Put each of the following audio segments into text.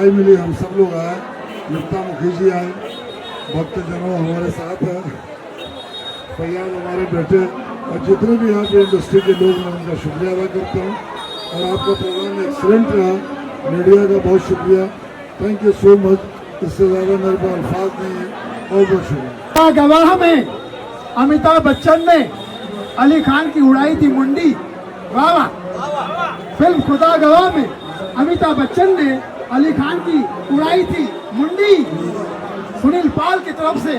बधाई मिली, हम सब लोग आए, युक्ता मुखी जी आए, भक्तजनों हमारे साथ है, फैयाज हमारे बेटे और जितने भी यहाँ पे इंडस्ट्री के लोग मैं उनका शुक्रिया अदा करता हूँ। और आपका प्रोग्राम एक्सीलेंट रहा, मीडिया का बहुत शुक्रिया, थैंक यू सो मच। इससे ज़्यादा मेरे पास अल्फाज नहीं है, बहुत बहुत शुक्रिया। गवाह में अमिताभ बच्चन ने अली खान की उड़ाई थी मुंडी, वाह वाह। फिल्म खुदा गवाह में अमिताभ बच्चन ने अली खान की उड़ाई थी मुंडी। सुनील पाल की तरफ से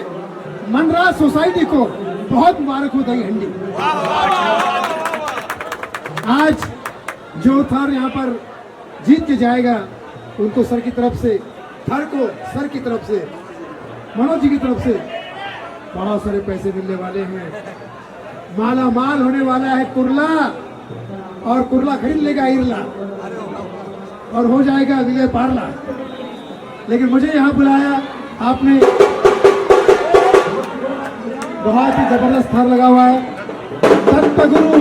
मनराज सोसाइटी को बहुत मुबारक हो दही हंडी। आज जो थर यहाँ पर जीत के जाएगा उनको सर की तरफ से, थर को सर की तरफ से, मनोज जी की तरफ से बहुत सारे पैसे मिलने वाले हैं। माला माल होने वाला है कुर्ला, और कुर्ला खरीद लेगा इरला और हो जाएगा विजय पारला। लेकिन मुझे यहाँ बुलाया आपने, बहुत ही जबरदस्त थार लगा हुआ है। दत्त गुरु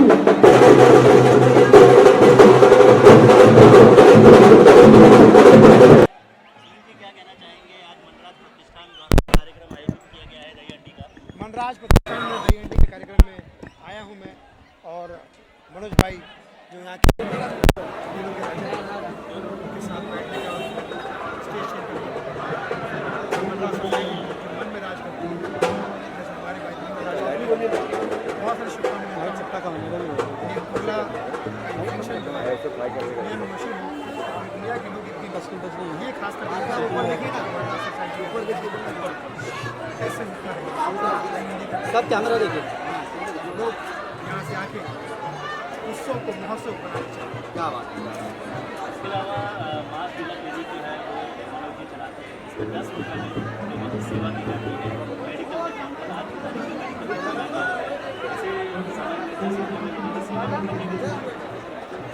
मनराज प्रतिष्ठान में दही हंडी के कार्यक्रम में आया हूँ मैं, और मनोज भाई जो यहाँ के साथ बैठने का स्टेज मन में राज करते हैं। हमारे भाई बहुत सारे शुभकामनाएं सबका का होने ये खुला फंक्शन जो है दुनिया के लोग इतनी बस नहीं, ये खास कर ऊपर देखिएगा ऊपर देखिए ऐसे सब कैमरा देखिए, लोग यहाँ से आके उत्सव को महोत्सव बनाना चाहिए। क्या बात है। इसके अलावा मास जिला पीढ़ी जो है वो मनोज जी चलाते हैं, इसमें 10 रुपये में लोगों की सेवा की जाती है। मेडिकल का काम पर आज ऐसे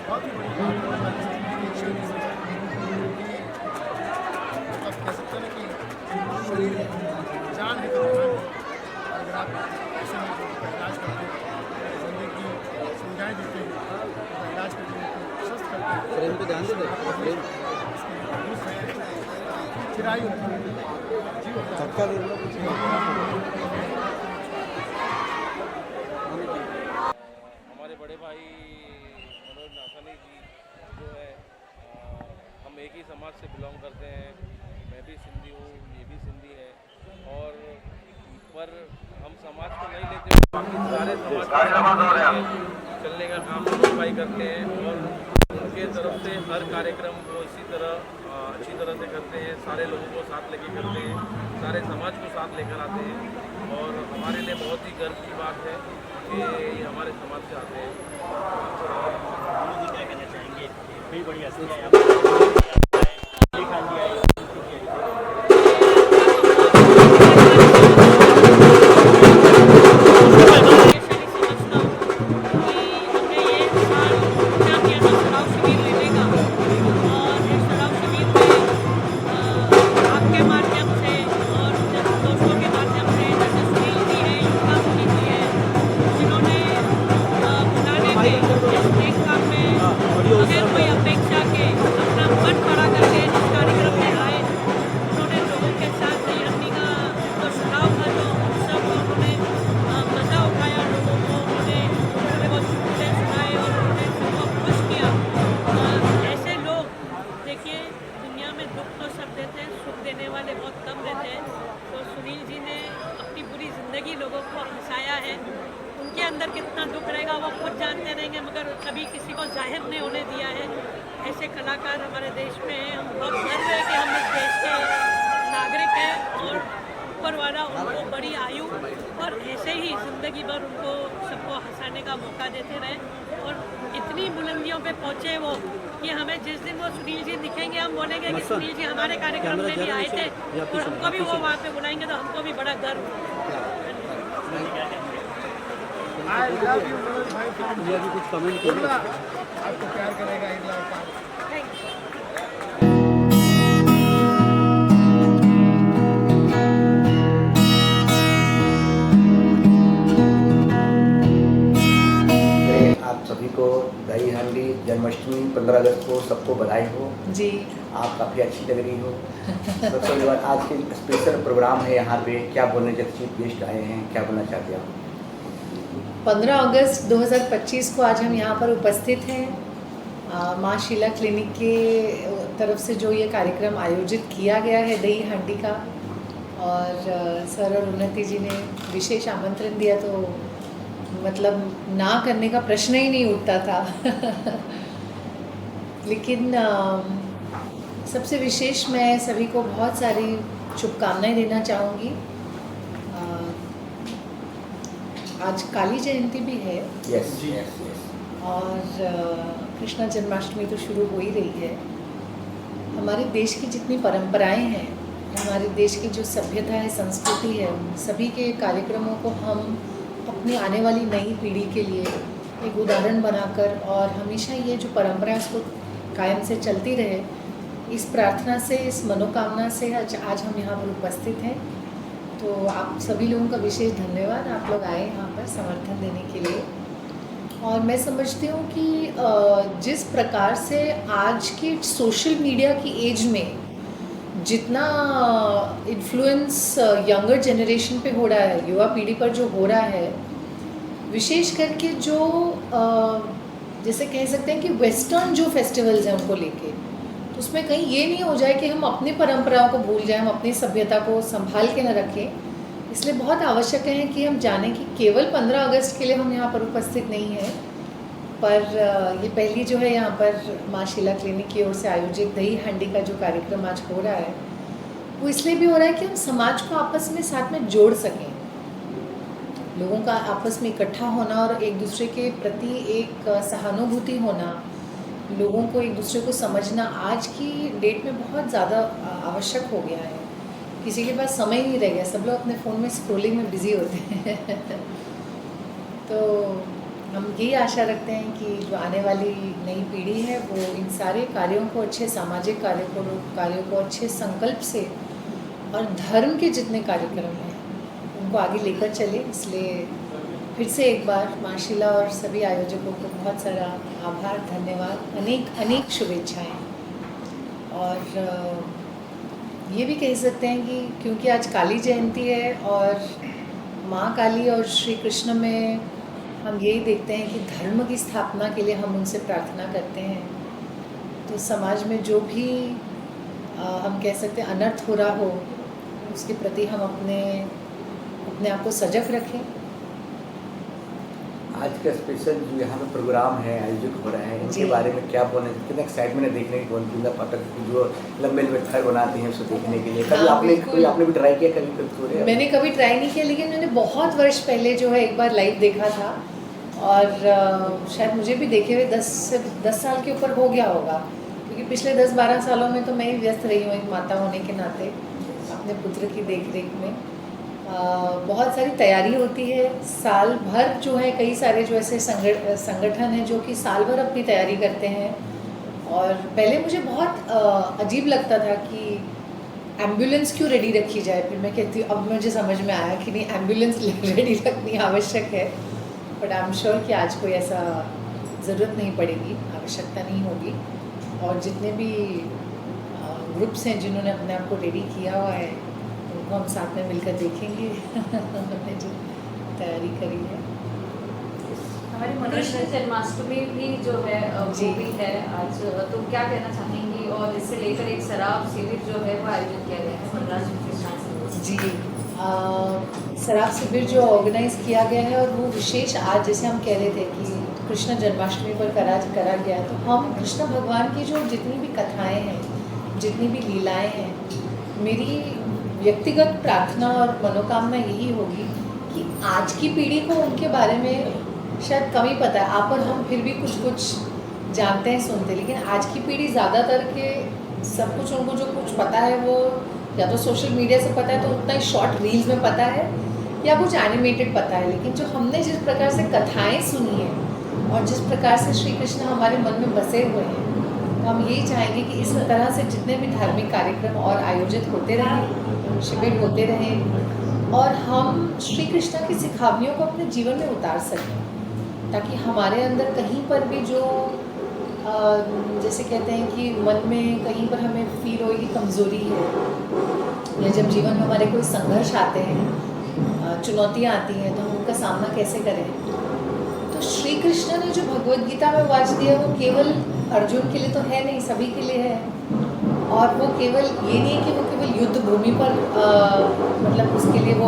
बहुत ही बड़ी बात कह सकते हैं कि शरीर जान है तो अगर आप ऐसे इलाज करते हैं, जिंदगी सुविधाएँ देते हैं, इलाज करते हैं, स्वस्थ करते हैं, फ्रेम पे ध्यान देते हैं, चिरायु धक्का दे हमारे बड़े भाई मनोज नाथानी जी जो है, हम एक ही समाज से बिलोंग करते हैं। मैं भी सिंधी हूँ, ये भी सिंधी है, और पर हम समाज को नहीं लेते, बाकी सारे समाज चलने का काम मनोज भाई करते हैं। और उनके तरफ से हर कार्यक्रम को इसी तरह अच्छी तरह से करते हैं, सारे लोगों को साथ लेके करते हैं, सारे समाज को साथ लेकर आते हैं। और हमारे लिए बहुत ही गर्व की बात है कि ये हमारे समाज से आते हैं। क्या कहना चाहेंगे, बड़ी बड़ी हस्तियाँ यहाँ अंदर कितना दुख रहेगा वो खुद जानते रहेंगे, मगर कभी किसी को जाहिर नहीं होने दिया है। ऐसे कलाकार हमारे देश में हैं, हम बहुत गर्व है कि हम इस देश के नागरिक हैं, और ऊपर वाला उनको बड़ी आयु और ऐसे ही ज़िंदगी भर उनको सबको हंसाने का मौका देते रहे, और इतनी बुलंदियों पे पहुँचे वो कि हमें जिस दिन वो सुनील जी दिखेंगे हम बोलेंगे कि सुनील जी हमारे कार्यक्रम में भी आए थे, और हमको भी वो वहाँ पे बुलाएंगे तो हमको भी बड़ा गर्व होगा। I love you मनोज भाई, ये भी कुछ कमेंट करो, आपको प्यार करेगा इरला। Thank you. आप सभी को दही हांडी जन्माष्टमी 15 अगस्त को सबको बधाई हो। जी। आप काफ़ी अच्छी लग रही हो। सबसे बड़ी बात, आज के स्पेशल प्रोग्राम है यहाँ पे, क्या बोलने जब चीफ गेस्ट आए हैं, क्या बोलना चाहते हैं आप? 15 अगस्त 2025 को आज हम यहाँ पर उपस्थित हैं। माँ शीला क्लिनिक के तरफ से जो ये कार्यक्रम आयोजित किया गया है दही हांडी का, और सर और उन्नति जी ने विशेष आमंत्रण दिया, तो मतलब ना करने का प्रश्न ही नहीं उठता था। लेकिन सबसे विशेष मैं सभी को बहुत सारी शुभकामनाएं देना चाहूँगी। आज काली जयंती भी है। Yes yes yes. और कृष्ण जन्माष्टमी तो शुरू हो ही रही है। हमारे देश की जितनी परंपराएं हैं, हमारे देश की जो सभ्यता है, संस्कृति है, सभी के कार्यक्रमों को हम अपनी आने वाली नई पीढ़ी के लिए एक उदाहरण बनाकर, और हमेशा ये जो परंपरा है उसको कायम से चलती रहे, इस प्रार्थना से, इस मनोकामना से आज हम यहाँ पर उपस्थित हैं। तो आप सभी लोगों का विशेष धन्यवाद, आप लोग आए यहाँ पर समर्थन देने के लिए। और मैं समझती हूँ कि जिस प्रकार से आज की सोशल मीडिया की एज में जितना इन्फ्लुएंस यंगर जनरेशन पे हो रहा है, युवा पीढ़ी पर जो हो रहा है, विशेष करके जो जैसे कह सकते हैं कि वेस्टर्न जो फेस्टिवल्स हैं उनको लेके, तो उसमें कहीं ये नहीं हो जाए कि हम अपनी परंपराओं को भूल जाएं, हम अपनी सभ्यता को संभाल के न रखें। इसलिए बहुत आवश्यक है कि हम जानें कि केवल 15 अगस्त के लिए हम यहाँ पर उपस्थित नहीं हैं, पर ये पहली जो है यहाँ पर माँ शीला क्लिनिक की ओर से आयोजित दही हांडी का जो कार्यक्रम आज हो रहा है, वो इसलिए भी हो रहा है कि हम समाज को आपस में साथ में जोड़ सकें। लोगों का आपस में इकट्ठा होना और एक दूसरे के प्रति एक सहानुभूति होना, लोगों को एक दूसरे को समझना आज की डेट में बहुत ज़्यादा आवश्यक हो गया है। किसी के पास समय नहीं रह गया, सब लोग अपने फ़ोन में स्क्रॉलिंग में बिज़ी होते हैं। तो हम यही आशा रखते हैं कि जो आने वाली नई पीढ़ी है वो इन सारे कार्यों को, अच्छे सामाजिक कार्यों को अच्छे संकल्प से, और धर्म के जितने कार्यक्रम हैं उनको आगे लेकर चले। इसलिए फिर से एक बार माँ शीला और सभी आयोजकों को बहुत सारा आभार, धन्यवाद, अनेक शुभेच्छाएँ। और ये भी कह सकते हैं कि क्योंकि आज काली जयंती है और माँ काली और श्री कृष्ण में हम यही देखते हैं कि धर्म की स्थापना के लिए हम उनसे प्रार्थना करते हैं। तो समाज में जो भी हम कह सकते हैं अनर्थ हो रहा हो, उसके प्रति हम अपने आप को सजग रखें। आज का स्पेशल जो यहाँ पे प्रोग्राम है आयोजित हो रहा है, इनके बारे में क्या बोलना, कितना एक्साइटमेंट है देखने की, गोविंदा पाठक जो लंबे लंबे थर बनाते हैं उसको देखने के लिए। कभी आपने भी ट्राई किया? कभी मैंने कभी ट्राई नहीं किया, लेकिन मैंने बहुत वर्ष पहले जो है एक बार लाइव देखा था, और शायद मुझे भी देखे हुए 10 साल के ऊपर हो गया होगा, क्योंकि पिछले 10-12 सालों में तो मैं ही व्यस्त रही हूँ एक माता होने के नाते अपने पुत्र की देखरेख में। बहुत सारी तैयारी होती है, साल भर जो है कई सारे जो ऐसे संगठन हैं जो कि साल भर अपनी तैयारी करते हैं। और पहले मुझे बहुत अजीब लगता था कि एम्बुलेंस क्यों रेडी रखी जाए, फिर मैं कहती हूँ अब मुझे समझ में आया कि नहीं, एम्बुलेंस रेडी रखनी आवश्यक है। बट आई एम श्योर कि आज कोई ऐसा ज़रूरत नहीं पड़ेगी, आवश्यकता नहीं होगी। और जितने भी ग्रुप्स हैं जिन्होंने अपने आप को रेडी किया हुआ है, उनको हम साथ में मिलकर देखेंगे। हमने जो तैयारी करी है। हमारी कृष्ण जन्माष्टमी भी जो है वो भी है आज, तो क्या कहना चाहेंगी? और इससे लेकर एक शराब शिविर जो है वो आयोजित किया गया है मनराज कृष्ण जी। शराब शिविर जो ऑर्गेनाइज किया गया है, और वो विशेष आज जैसे हम कह रहे थे कि कृष्ण जन्माष्टमी पर करा गया है, तो हम कृष्ण भगवान की जो जितनी भी कथाएं हैं, जितनी भी लीलाएं हैं, मेरी व्यक्तिगत प्रार्थना और मनोकामना यही होगी कि आज की पीढ़ी को उनके बारे में शायद कम ही पता है। आप और हम फिर भी कुछ जानते हैं, सुनते, लेकिन आज की पीढ़ी ज़्यादातर के सब कुछ उनको जो कुछ पता है वो या तो सोशल मीडिया से पता है, तो उतना ही शॉर्ट रील्स में पता है, या कुछ एनिमेटेड पता है। लेकिन जो हमने जिस प्रकार से कथाएं सुनी हैं और जिस प्रकार से श्री कृष्ण हमारे मन में बसे हुए हैं, तो हम यही चाहेंगे कि इस तरह से जितने भी धार्मिक कार्यक्रम और आयोजित होते रहें, शिविर होते रहें, और हम श्री कृष्ण की सिखावनियों को अपने जीवन में उतार सकें। ताकि हमारे अंदर कहीं पर भी जो जैसे कहते हैं कि मन में कहीं पर हमें फील हो कि कमज़ोरी है, या जब जीवन में हमारे कोई संघर्ष आते हैं, चुनौतियाँ आती हैं, तो हम उनका सामना कैसे करें। तो श्री कृष्ण ने जो भगवद गीता में वाच दिया वो केवल अर्जुन के लिए तो है नहीं, सभी के लिए है। और वो केवल ये नहीं है कि वो केवल युद्ध भूमि पर मतलब उसके लिए वो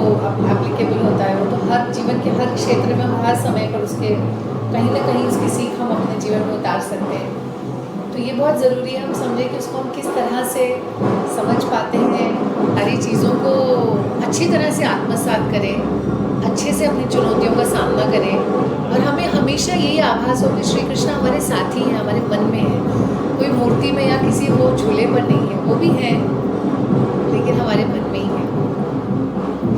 एप्लीकेबल होता है, वो तो हर जीवन के हर क्षेत्र में, हर समय पर उसके कहीं ना कहीं उसकी सीख हम अपने जीवन में उतार सकते हैं। तो ये बहुत ज़रूरी है हम समझें कि उसको हम किस तरह से समझ पाते हैं, सारी चीज़ों को अच्छी तरह से आत्मसात करें, अच्छे से अपनी चुनौतियों का सामना करें, और हमें हमेशा यही आभास हो कि श्री कृष्ण हमारे साथी हैं, हमारे मन में है, कोई मूर्ति में या किसी वो झूले पर नहीं है, वो भी है लेकिन हमारे मन में ही है।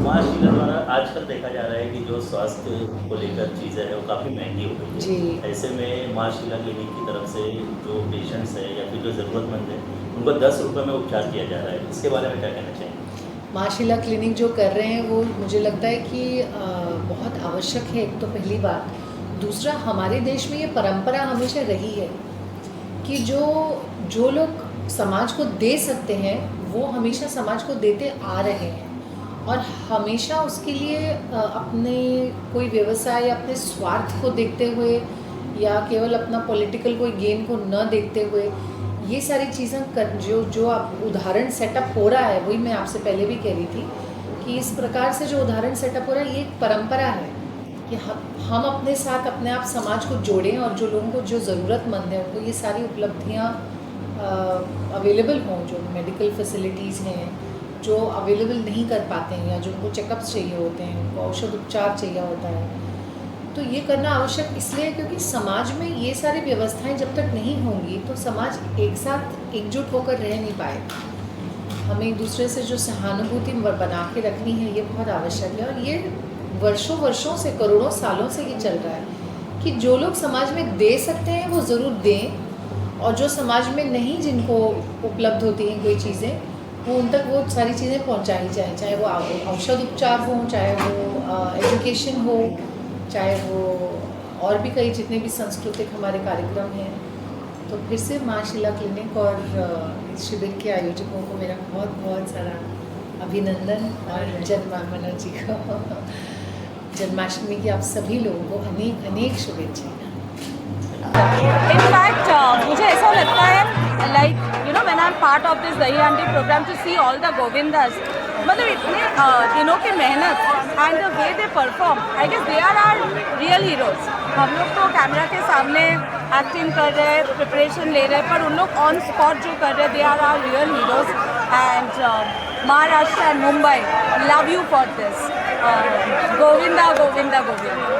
माँ शीला द्वारा आजकल देखा जा रहा है कि जो स्वास्थ्य को लेकर चीज़ें हैं वो काफ़ी महंगी हो गई है। जी। ऐसे में माँ शीला क्लिनिक की तरफ से जो पेशेंट्स है या फिर जो ज़रूरतमंद है उनको 10 रुपये में उपचार किया जा रहा है, इसके बारे में क्या कहना चाहिए? माँ शीला क्लिनिक जो कर रहे हैं वो मुझे लगता है कि बहुत आवश्यक है, एक तो पहली बात। दूसरा, हमारे देश में ये परंपरा हमेशा रही है कि जो लोग समाज को दे सकते हैं वो हमेशा समाज को देते आ रहे हैं, और हमेशा उसके लिए अपने कोई व्यवसाय या अपने स्वार्थ को देखते हुए या केवल अपना पॉलिटिकल कोई गेन को न देखते हुए ये सारी चीज़ें कर जो आप उदाहरण सेटअप हो रहा है, वही मैं आपसे पहले भी कह रही थी कि इस प्रकार से जो उदाहरण सेटअप हो रहा है ये एक परंपरा है कि हम अपने साथ अपने आप समाज को जोड़ें, और जो लोगों को जो ज़रूरतमंद है उनको ये सारी उपलब्धियाँ अवेलेबल हों, जो मेडिकल फैसिलिटीज़ हैं जो अवेलेबल नहीं कर पाते हैं, या जो उनको चेकअप्स चाहिए होते हैं, उनको औषध उपचार चाहिए होता है। तो ये करना आवश्यक इसलिए क्योंकि समाज में ये सारी व्यवस्थाएं जब तक नहीं होंगी तो समाज एक साथ एकजुट होकर रह नहीं पाएगा। हमें एक दूसरे से जो सहानुभूति बना के रखनी है ये बहुत आवश्यक है, और ये वर्षों से, करोड़ों सालों से ये चल रहा है कि जो लोग समाज में दे सकते हैं वो ज़रूर दें, और जो समाज में नहीं, जिनको उपलब्ध होती हैं कोई चीज़ें, वो उन तक वो सारी चीज़ें पहुंचाई जाएँ, चाहे वो औषध उपचार हो, चाहे वो एजुकेशन हो, चाहे वो और भी कई जितने भी सांस्कृतिक हमारे कार्यक्रम हैं। तो फिर से माँ शीला क्लिनिक और इस शिविर के आयोजकों को मेरा बहुत बहुत सारा अभिनंदन, और जन्माष्टमी जी को, जन्माष्टमी की आप सभी लोगों को अनेक अनेक शुभेच्छाएं। इनफैक्ट मुझे ऐसा लगता है like when I am part of this Dahi Handi program to see all the Govindas, मतलब इतने दिनों की मेहनत and the way they perform, I guess they are our real heroes. हम लोग तो कैमरा के सामने एक्टिंग कर रहे हैं, प्रिपरेशन ले रहे हैं, पर उन लोग ऑन स्पॉट जो कर रहे हैं they are our real heroes. And Maharashtra and Mumbai love you for this. Govinda Govinda Govinda.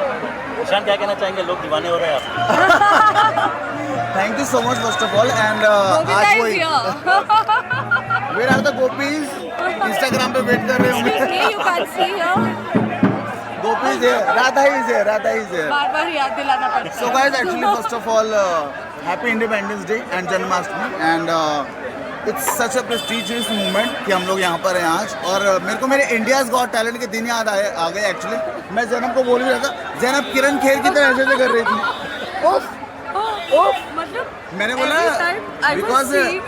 Ishan क्या कहना चाहेंगे, लोग दीवाने हो रहे हैं आप? Thank you so much first of all, and आज वही where are the Gopis, Instagram पे वेट कर रहे होंगे। You can see here Gopis है, राधा इज है, राधा इज है। बार-बार याद दिलाना पड़ता है। So guys, actually first of all happy independence day and Janmashtami, and it's such a prestigious movement कि हम लोग यहाँ पर हैं आज। और मेरे को मेरे इंडियाज़ गॉट टैलेंट के दिन याद आ गए एक्चुअली। मैं जैनब को बोल भी रहा था, जैनब किरण खेर की तरह ऐसे कर रही थी। ओफ मतलब मैंने बोला बिकॉज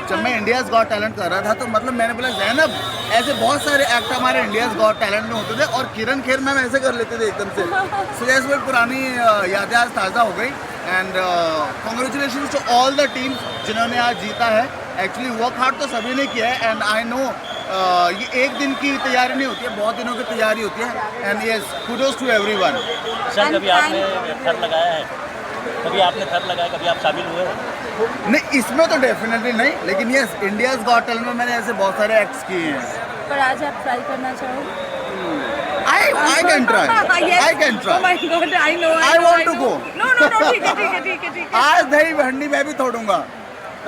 जब मैं इंडियाज़ गॉट टैलेंट कर रहा था तो मतलब मैंने बोला जैनब, ऐसे बहुत सारे एक्ट हमारे इंडियाज़ गॉट टैलेंट में होते थे और किरण खेर मैम ऐसे कर लेते थे एकदम से। सो जैसे वो पुरानी यादें आज ताज़ा हो गई। And congratulation to all the team जिन्होंने आज जीता है। एक्चुअली वर्क हार्ड तो सभी ने किया है, एंड आई नो ये एक दिन की तैयारी नहीं होती है, बहुत दिनों की तैयारी होती है। And yes, kudos to everyone. कभी आपने थर लगाया है? कभी आपने थर लगाया, कभी आप शामिल हुए? नहीं, इसमें तो डेफिनेटली नहीं, लेकिन यस, इंडियाज़ गॉट टैलेंट में मैंने ऐसे बहुत सारे एक्ट्स किए हैं। पर आज आप ट्राई करना चाहोगे? I can try. Yes. I can try. Oh my God, I know. I want to go. No, ठीक है। आज दही हंडी मैं भी तोड़ूंगा।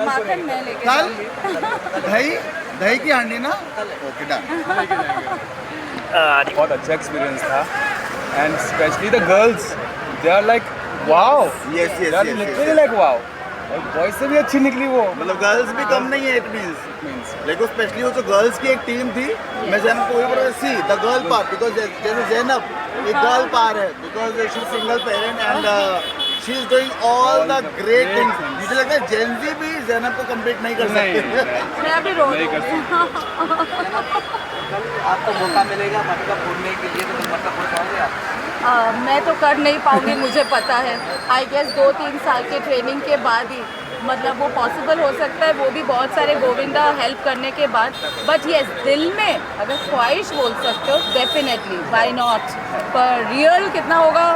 माखन मैं लेके कल दही की हांडी ना? Okay, done. बहुत अच्छा एक्सपीरियंस था, and specially the girls, they are like wow. Yes, literally like wow. Boys से भी अच्छी निकली वो, मतलब गर्ल्स भी कम नहीं है। इट मींस लेकिन स्पेशली वो जो गर्ल्स की एक टीम थी, मैं जैनब को वही बोल रहा था, see the girl part, because जैसे जैनब एक गर्ल पार है, because she single parent and she is doing all the great things. मुझे लगता है जेनजी भी ज़ैनब को कम्पीट नहीं कर सकते। मैं भी रो रही हूँ। आपको मौका मिलेगा मटका फोड़ने के लिए, तो मटका फोड़ पाओगे आप? मैं तो कर नहीं पाऊंगी, मुझे पता है। आई गेस 2-3 साल के ट्रेनिंग के बाद ही मतलब वो पॉसिबल हो सकता है, वो भी बहुत सारे गोविंदा हेल्प करने के बाद। बट येस, दिल में अगर ख्वाहिश बोल सकते हो, डेफिनेटली व्हाई नॉट। पर रियल कितना होगा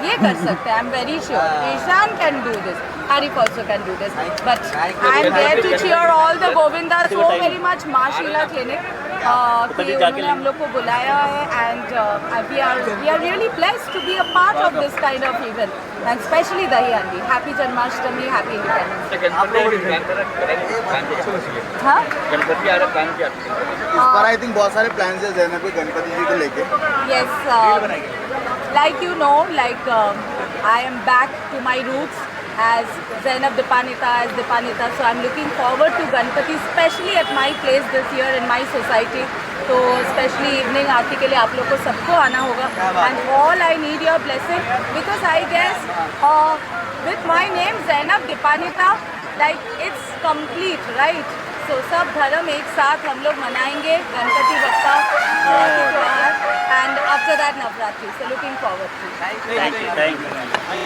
ये कर सकते हैं। I am very sure Ishan can do this, Harif also can do this. But I am there to cheer all the Govindas so very much. माँ शीला क्लिनिक कि उन्होंने हम लोग को बुलाया है, and we are really blessed to be a part of this kind of event, and especially Dahi Handi. Happy Janmashtami, happy Independence Day. हाँ? गणपति आ रहा प्लान किया इस बार? आई थिंक बहुत सारे प्लान्स है ज़ैनब के गणपति जी को लेके। Yes, like you know, like I am back to my roots as Zainab Dipanita, as Dipanita. So I'm looking forward to Ganpati, especially at my place this year in my society. तो specially evening आरती के लिए आप लोग को सबको आना होगा, and all I need your blessing because I guess with my name Zainab Dipanita like it's complete right. So सब धर्म एक साथ हम लोग मनाएंगे गणपति बप्पा के त्यौहार, and after that Navratri. So looking forward to. Thank you.